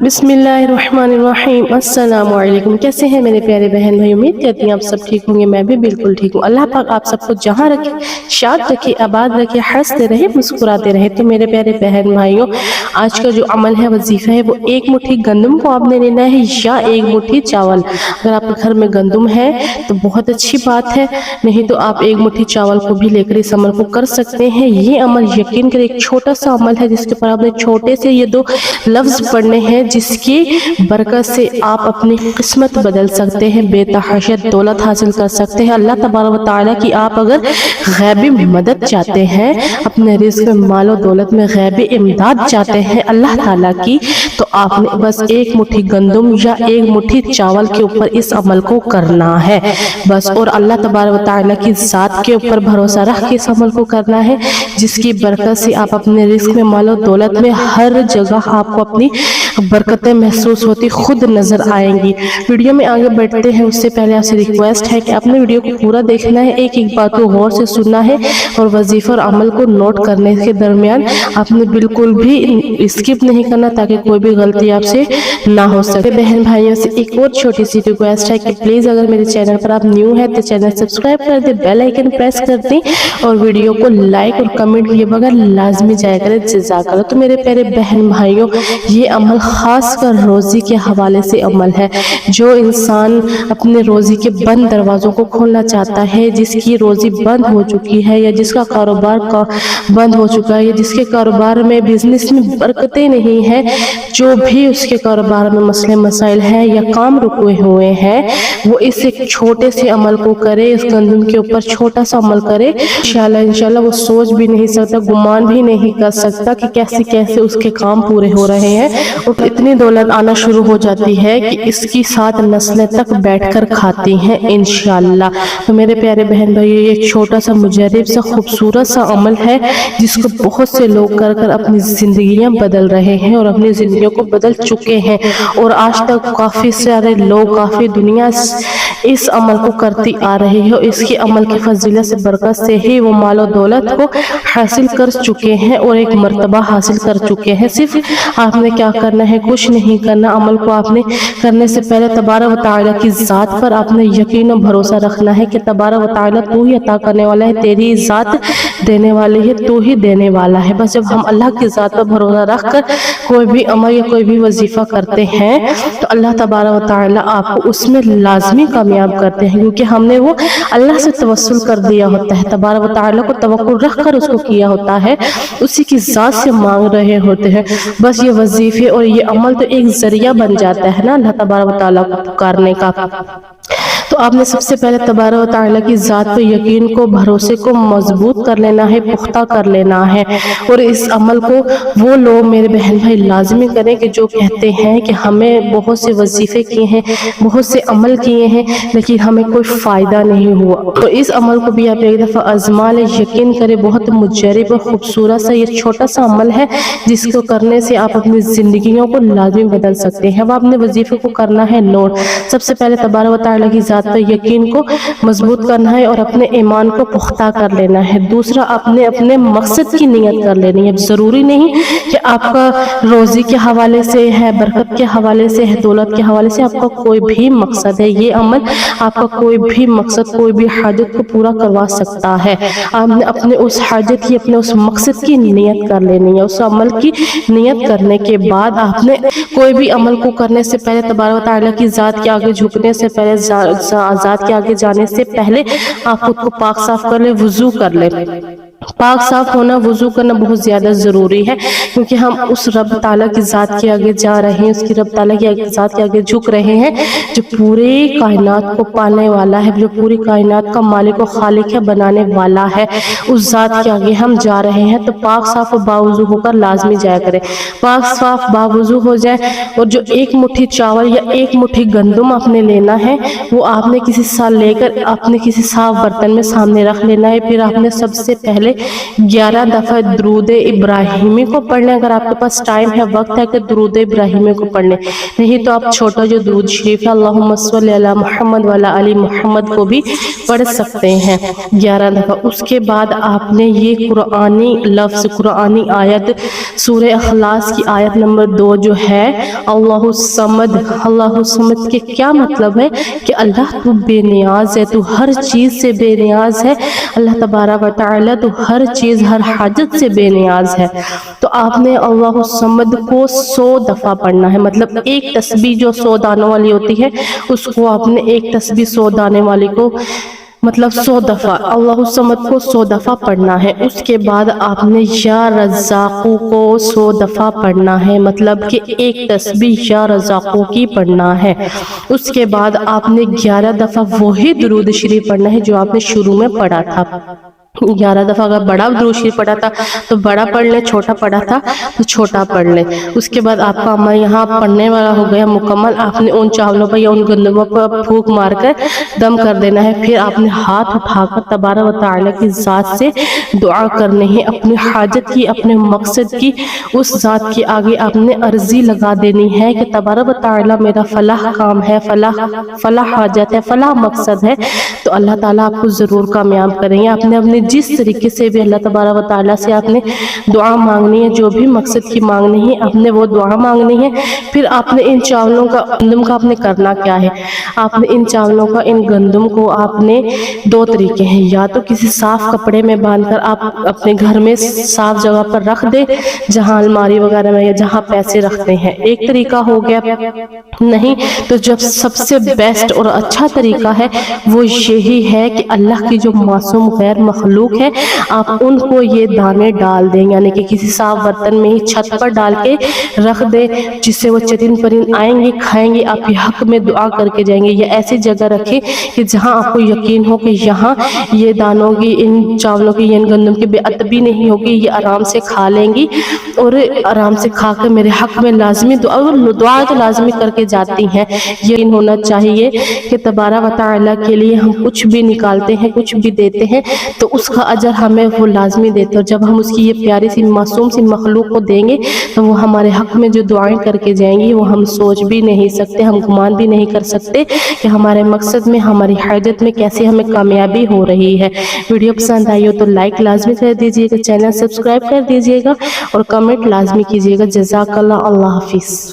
बिस्मिल्लाहिर्रहमानिर्रहीम। अस्सलाम वालेकुम। कैसे हैं मेरे प्यारे बहन भाई? उम्मीद करती हूँ आप सब ठीक होंगे। मैं भी बिल्कुल ठीक हूँ। अल्लाह पाक आप सबको जहाँ रखे, शाद रखे, आबाद रखे, हंसते रहे, मुस्कुराते रहे। तो मेरे प्यारे बहन भाइयों, आज का जो अमल है, वजीफा है, वो एक मुट्ठी गंदम को आपने लेना है या एक मुट्ठी चावल। अगर आपके घर में गंदम है तो बहुत अच्छी बात है, नहीं तो आप एक मुट्ठी चावल को भी लेकर इस अमल को कर सकते हैं। ये अमल यकीन कर एक छोटा सा अमल है जिसके ऊपर आपने छोटे से ये दो लफ्ज पढ़ने हैं, जिसकी बरकत से आप अपनी किस्मत बदल सकते हैं, बेतहाशा दौलत हासिल कर सकते हैं। अल्लाह तबारक व तआला की आप अगर गैबी मदद चाहते हैं, अपने रिज़्क़ में, मालो दौलत में गैबी इमदाद चाहते हैं अल्लाह ताला की, तो आपने बस एक मुट्ठी गंदम या एक मुट्ठी चावल के ऊपर इस अमल को करना है बस। और अल्लाह तबारक व तआला की ज़ात के ऊपर भरोसा रख के इस अमल को करना है, जिसकी बरकत से आप अपने रिज़्क़ में, मालो दौलत में, हर जगह आपको अपनी बरकतें महसूस होती खुद नजर आएंगी। वीडियो में आगे बढ़ते हैं उससे पहले आपसे रिक्वेस्ट है कि आपने वीडियो को पूरा देखना है, एक एक बात को गौर से सुनना है और वजीफा और अमल को नोट करने के दरमियान आपने बिल्कुल भी स्किप नहीं करना, ताकि कोई भी गलती आपसे ना हो सके। बहन भाइयों से एक और छोटी सी रिक्वेस्ट है कि प्लीज अगर मेरे चैनल पर आप न्यू है तो चैनल सब्सक्राइब कर दे, बेल आइकन प्रेस कर दें और वीडियो को लाइक और कमेंट किए बगैर लाजमी जाया करें। जज़ाकल्लाह। तो मेरे प्यारे बहन भाइयों, ये अमल खास कर रोज़ी के हवाले से अमल है। जो इंसान अपने रोज़ी के बंद दरवाज़ों को खोलना चाहता है, जिसकी रोज़ी बंद हो चुकी है या जिसका कारोबार बंद हो चुका है या जिसके कारोबार में, बिजनेस में बरकतें नहीं है, जो भी उसके कारोबार में मसले मसाइल हैं या काम रुके हुए हैं, वो इस एक छोटे से अमल को करे, इस गंदम के ऊपर छोटा सा अमल करे। इंशाल्लाह वो सोच भी नहीं सकता, गुमान भी नहीं कर सकता कि कैसे कैसे उसके काम पूरे हो रहे हैं और इतनी दौलत आना शुरू हो जाती है कि इसकी 7 नस्लें तक बैठकर खाती हैं इंशाल्लाह। तो मेरे प्यारे बहन भाई, ये एक छोटा सा मुजर्रब सा खूबसूरत सा अमल है जिसको बहुत से लोग कर कर अपनी जिंदगियां बदल रहे हैं और अपनी जिंदगियों को बदल चुके हैं। और आज तक काफी सारे लोग, काफी दुनिया इस अमल को करती आ रही है। इसके अमल की फजीलत से, बरकत से ही वो मालो दौलत को हासिल कर चुके हैं और एक मर्तबा हासिल कर चुके हैं। सिर्फ आपने क्या करना है, कुछ नहीं करना। अमल को आपने करने से पहले तबारक व तआला की ज़ात पर आपने यकीन और भरोसा रखना है कि तबारक व तआला तू ही अता करने वाला है, तेरी ज़ात देने वाली है, तू ही देने वाला है। बस जब हम अल्लाह की ज़ात पर भरोसा रख कर कोई भी अमल या कोई भी वजीफा करते हैं तो अल्लाह तबारक व तआला आपको उसमें लाजमी कामयाब करते हैं, क्योंकि हमने वो अल्लाह से तवस्सुल कर दिया होता है, तबारक व तआला को तवक्कुल रख कर उसको किया होता है, उसी की ज़ात से मांग रहे होते हैं। बस ये वजीफे और ये अमल तो एक जरिया बन जाता है ना अल्लाह तबारक व तआला को पुकारने का। तो आपने सबसे पहले तबारक व तआला की ज़ात पर यकीन को, भरोसे को मजबूत कर लेना है, पुख्ता कर लेना है। और इस अमल को वो लोग मेरे बहन भाई लाजमी करें कि जो कहते हैं कि हमें बहुत से वजीफे किए हैं, बहुत से अमल किए हैं, लेकिन हमें कोई फ़ायदा नहीं हुआ। तो इस अमल को भी आप एक दफ़ा आजमा लें, यकीन करें बहुत मुजर्रब और खूबसूरत सा ये छोटा सा अमल है जिसको करने से आप अपनी ज़िंदगियों को लाजमी बदल सकते हैं। अब आपने वजीफे को करना है नोट। सबसे पहले तबारक व तआला की ज़ात पर यकीन को मजबूत करना है और अपने ईमान को पुख्ता कर लेना है। दूसरा, आपने अपने मकसद की नियत कर लेनी है। जरूरी नहीं कि आपका रोजी के हवाले से है, बरकत के हवाले से है, दौलत के हवाले से, आपका कोई भी मकसद है, ये अमल आपका कोई भी मकसद, कोई भी हाजत को पूरा करवा सकता है। आपने अपने उस हाजत की, अपने उस मकसद की नियत कर लेनी है। उस अमल की नियत करने के बाद आपने कोई भी अमल को करने से पहले, तबारक व तआला की ज़ात के आगे झुकने से पहले, ज़ात के आगे जाने से पहले आप खुद को पाक साफ कर ले, वुजू कर ले। पाक साफ होना, वुजू करना बहुत ज़्यादा ज़रूरी है, क्योंकि हम उस रब ताला की ज़ात के आगे जा रहे हैं, उसकी रब ताला की ज़ात के आगे झुक रहे हैं, जो पूरे कायनात को पालने वाला है, जो पूरी कायनात का मालिक और खालिक है, बनाने वाला है। उस ज़ात के आगे हम जा रहे हैं, तो पाक साफ और बावुजू होकर लाजमी जाया करें। पाक साफ बावुजू हो जाए और जो एक मुट्ठी चावल या एक मुट्ठी गंदम आपने लेना है, वो आपने किसी साल लेकर अपने किसी साफ बर्तन में सामने रख लेना है। फिर आपने सबसे पहले 11 दफ़ा दरूद इब्राहिमी को पढ़ लें। अगर आपके पास टाइम है, वक्त है कि दरूद इब्राहिमी को पढ़ लें, नहीं तो आप छोटा जो दरूद शरीफ है अल्लाहुम्मा सल्ली अला मुहम्मद वाला अली मुहम्मद को भी पढ़ सकते हैं 11 दफ़ा। उसके बाद आपने ये कुरानी लफ्ज़, कुरानी आयत सूरह इखलास की आयत नंबर 2 जो है अल्लाहु समद, अल्लाहु समद के क्या मतलब है कि अल्लाह तू बेनियाज है, तू हर चीज़ से बेनियाज है। अल्लाह तबारा व तआला तू हर चीज़, हर हाजत से बेनियाज है। तो आपने अल्लाहु समद को 100 दफ़ा पढ़ना है। मतलब एक तस्बीह जो 100 दानों वाली होती है, उसको आपने एक तस्बीह 100 दाने वाली को मतलब 100 दफ़ा अल्लाहु समद को 100 दफ़ा पढ़ना है। उसके बाद आपने या रज़्ज़ाक़ू को 100 दफ़ा पढ़ना है, मतलब कि एक तस्बीह या रज़्ज़ाक़ू की पढ़ना है। उसके बाद आपने 11 दफ़ा वही दुरूद शरीफ पढ़ना है जो आपने शुरू में पढ़ा था। 11 दफ़ा अगर बड़ा दुरूद शरीफ पढ़ा था तो बड़ा पढ़ ले, छोटा पढ़ा था तो छोटा पढ़ ले। उसके बाद आपका अमल यहाँ पढ़ने वाला हो गया मुकम्मल। आपने उन चावलों पर या उन गंदमों पर फूंक मारकर दम कर देना है। फिर आपने हाथ उठाकर तबारा व तआला की ज़ात से दुआ करनी है, अपनी हाजत की, अपने मकसद की। उस ज़ात के आगे आपने अर्जी लगा देनी है कि तबारा व तआला मेरा फलाह काम है, फलाह हाजत है, फलाह मकसद है, तो अल्लाह ताला आपको ज़रूर कामयाब करेंगे। आपने अपने जिस तरीके से भी अल्लाह तबारा व तआला से आपने दुआ मांगनी है, जो भी मकसद की मांगनी है, आपने वो दुआ मांगनी है। फिर आपने इन चावलों का, गंदम का आपने करना क्या है, आपने इन चावलों का, इन गंदम को आपने 2 तरीके हैं। या तो किसी साफ कपड़े में बांधकर आप अपने घर में साफ जगह पर रख दे, जहां अलमारी वगैरह में या जहां पैसे रखते हैं, एक तरीका हो गया। नहीं तो जब सबसे बेस्ट और अच्छा तरीका है वो यही है कि अल्लाह की जो मासूम गैर मखलूक है, आप उनको ये दाने डाल दें, यानी कि किसी साफ बर्तन में ही छत पर डाल के रख दे, जिससे वो चरिंद परिंद आएंगे, खाएंगे, आपके हक में दुआ करके जाएंगे। या ऐसी जगह रखें कि जहां आपको यकीन हो कि यहाँ ये दानों की, इन चावलों की, इन गंदम की बेअदबी नहीं होगी, ये आराम से खा लेंगी और आराम से खा कर मेरे हक में लाजमी दुआ तो लाजमी करके जाती हैं। यकीन होना चाहिए कि तबारा व तआला के लिए हम कुछ भी निकालते हैं, कुछ भी देते हैं तो उसका अजर हमें वो लाजमी देते हैं। और जब हम उसकी ये प्यारी सी मासूम सी मखलूक को देंगे तो वो हमारे हक में जो दुआएं करके जाएंगी वो हम सोच भी नहीं सकते, हम गुमान भी नहीं कर सकते कि हमारे मकसद में, हमारी हाजत में कैसे हमें कामयाबी हो रही है। वीडियो पसंद आई हो तो लाइक लाजमी कर दीजिएगा, चैनल सब्सक्राइब कर दीजिएगा और कमेंट लाजमी कीजिएगा। जज़ाकल्लाह, अल्लाह हाफिज़।